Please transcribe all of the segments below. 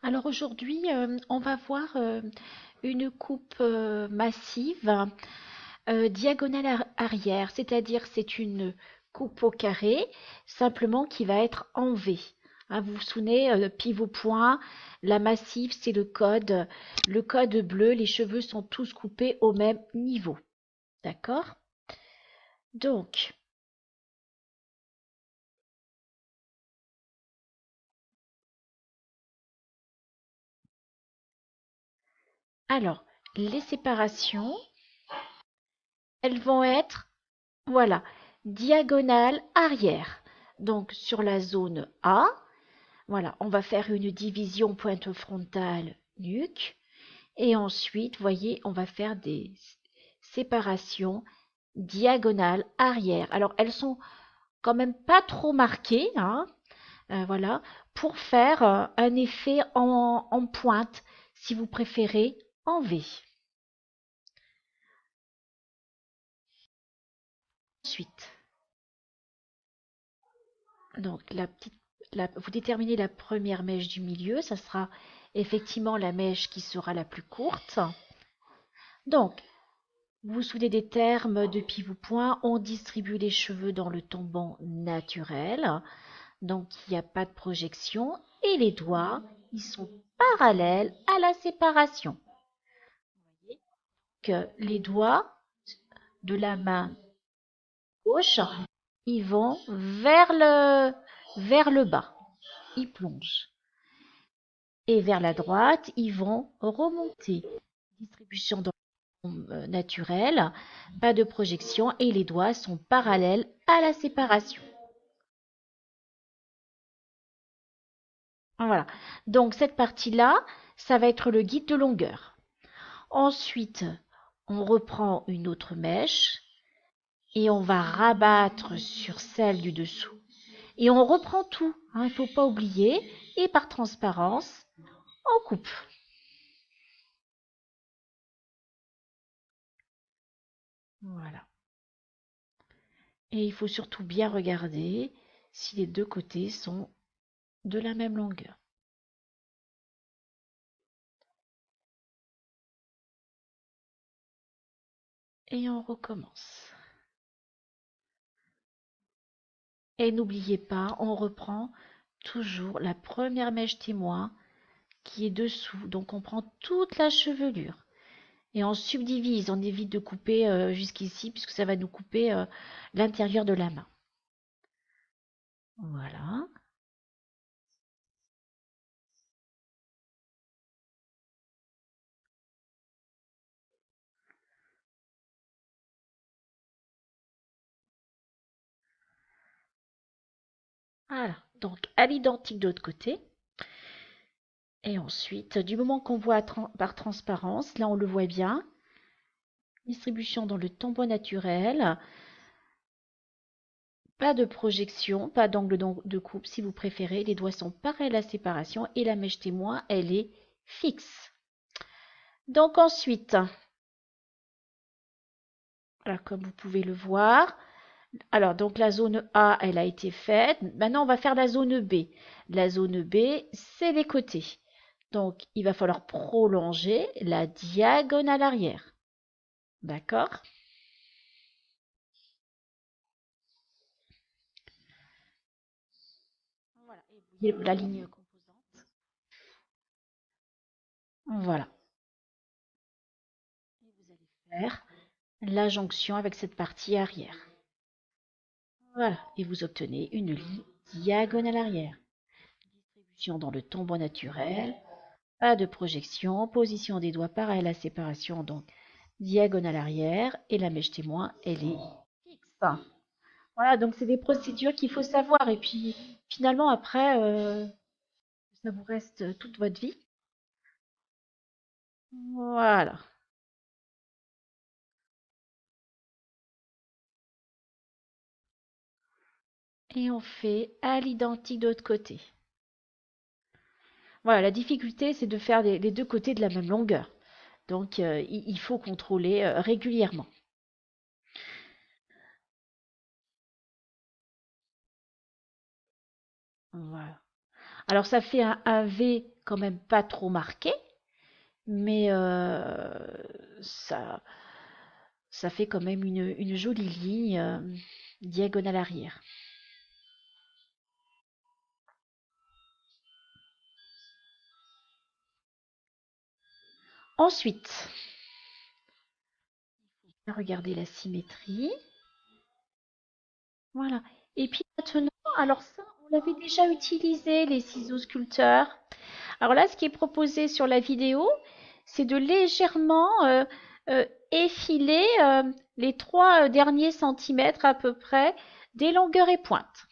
Alors aujourd'hui, on va voir une coupe massive diagonale arrière, c'est-à-dire c'est une coupe au carré, simplement qui va être en V. Hein, vous vous souvenez, pivot point, la massive, c'est le code bleu, les cheveux sont tous coupés au même niveau. D'accord? Donc, alors, les séparations, elles vont être, voilà, diagonale arrière. Donc, sur la zone A, voilà, on va faire une division pointe frontale nuque. Et ensuite, vous voyez, on va faire des séparations diagonales arrière. Alors, elles sont quand même pas trop marquées, hein, voilà, pour faire un effet en pointe, si vous préférez, en V. Ensuite, donc vous déterminez la première mèche du milieu, ça sera effectivement la mèche qui sera la plus courte. Donc, vous vous souvenez des termes de pivot point, on distribue les cheveux dans le tombant naturel, donc il n'y a pas de projection, et les doigts, ils sont parallèles à la séparation. Vous voyez que les doigts de la main gauche, ils vont vers le bas, ils plongent. Et vers la droite, ils vont remonter. Distribution dans naturel, pas de projection et les doigts sont parallèles à la séparation. Voilà. Donc cette partie-là, ça va être le guide de longueur. Ensuite, on reprend une autre mèche et on va rabattre sur celle du dessous. Et on reprend tout, hein, il ne faut pas oublier. Et par transparence, on coupe. Voilà. Et il faut surtout bien regarder si les deux côtés sont de la même longueur. Et on recommence. Et n'oubliez pas, on reprend toujours la première mèche témoin qui est dessous. Donc on prend toute la chevelure. Et on subdivise, on évite de couper jusqu'ici puisque ça va nous couper l'intérieur de la main. Voilà. Voilà. Donc à l'identique de l'autre côté. Et ensuite, du moment qu'on voit par transparence, là on le voit bien, distribution dans le tombeau naturel, pas de projection, pas d'angle de coupe si vous préférez, les doigts sont pareils à la séparation et la mèche témoin, elle est fixe. Donc ensuite, voilà, comme vous pouvez le voir, alors donc la zone A, elle a été faite. Maintenant, on va faire la zone B. La zone B, c'est les côtés. Donc, il va falloir prolonger la diagonale arrière. D'accord? Voilà. Et vous voyez la ligne composante. Voilà. Et vous allez faire la jonction avec cette partie arrière. Voilà. Et vous obtenez une ligne diagonale arrière. Distribution dans le tombeau naturel. Pas de projection. Position des doigts pareil à la séparation. Donc, diagonale arrière. Et la mèche témoin, elle est fixe. Voilà, donc c'est des procédures qu'il faut savoir. Et puis, finalement, après, ça vous reste toute votre vie. Voilà. Et on fait à l'identique de l'autre côté. Voilà, la difficulté, c'est de faire les deux côtés de la même longueur. Donc, il faut contrôler régulièrement. Voilà. Alors ça fait un V quand même pas trop marqué, mais ça fait quand même une jolie ligne diagonale arrière. Ensuite, regardez la symétrie. Voilà. Et puis maintenant, alors ça, on l'avait déjà utilisé, les ciseaux sculpteurs. Alors là, ce qui est proposé sur la vidéo, c'est de légèrement effiler les 3 derniers centimètres à peu près des longueurs et pointes.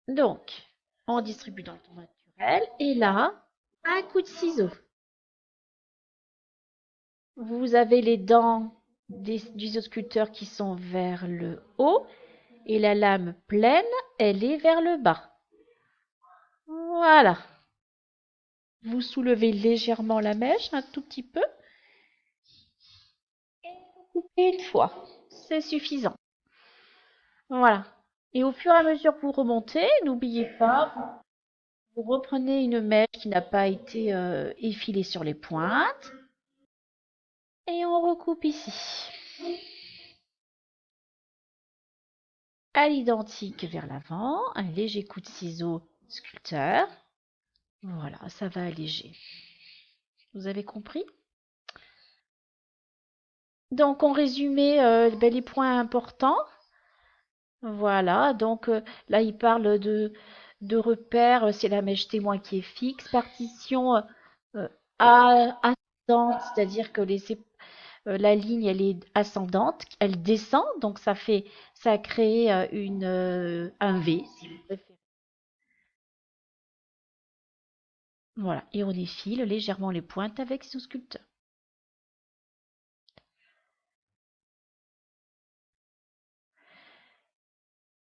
Donc, on distribue dans le ton naturel et là, un coup de ciseau. Vous avez les dents du sculpteur qui sont vers le haut et la lame pleine, elle est vers le bas. Voilà. Vous soulevez légèrement la mèche un tout petit peu et vous coupez une fois. C'est suffisant. Voilà. Et au fur et à mesure que vous remontez, n'oubliez pas, vous reprenez une mèche qui n'a pas été effilée sur les pointes et on recoupe ici. À l'identique vers l'avant, un léger coup de ciseau sculpteur. Voilà, ça va alléger. Vous avez compris? Donc, en résumé, les points importants. Voilà, donc là, il parle de repères, c'est la mèche témoin qui est fixe, partition ascendante, c'est-à-dire que la ligne, elle est ascendante, elle descend, donc ça crée un V, si vous préférez. Voilà, et on effile légèrement les pointes avec son sculpteur.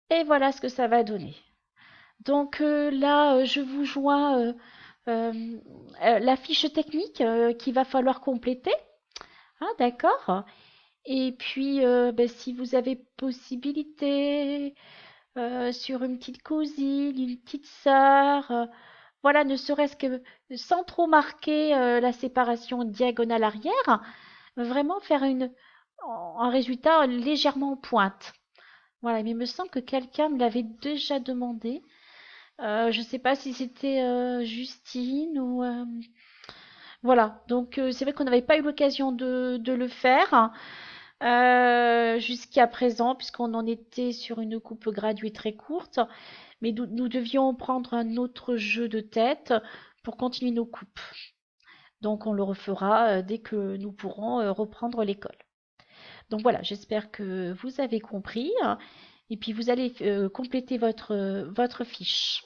Et voilà ce que ça va donner. Donc là, je vous joins euh, la fiche technique qu'il va falloir compléter. Ah, d'accord. Et puis, ben, si vous avez possibilité sur une petite cousine, une petite sœur, voilà, ne serait-ce que sans trop marquer la séparation diagonale arrière, vraiment faire un résultat légèrement en pointe. Voilà, mais il me semble que quelqu'un me l'avait déjà demandé. Je ne sais pas si c'était Justine ou voilà. Donc c'est vrai qu'on n'avait pas eu l'occasion de le faire jusqu'à présent puisqu'on en était sur une coupe graduée très courte. Mais nous devions prendre un autre jeu de tête pour continuer nos coupes. Donc on le refera dès que nous pourrons reprendre l'école. Donc voilà, j'espère que vous avez compris. Et puis vous allez compléter votre fiche.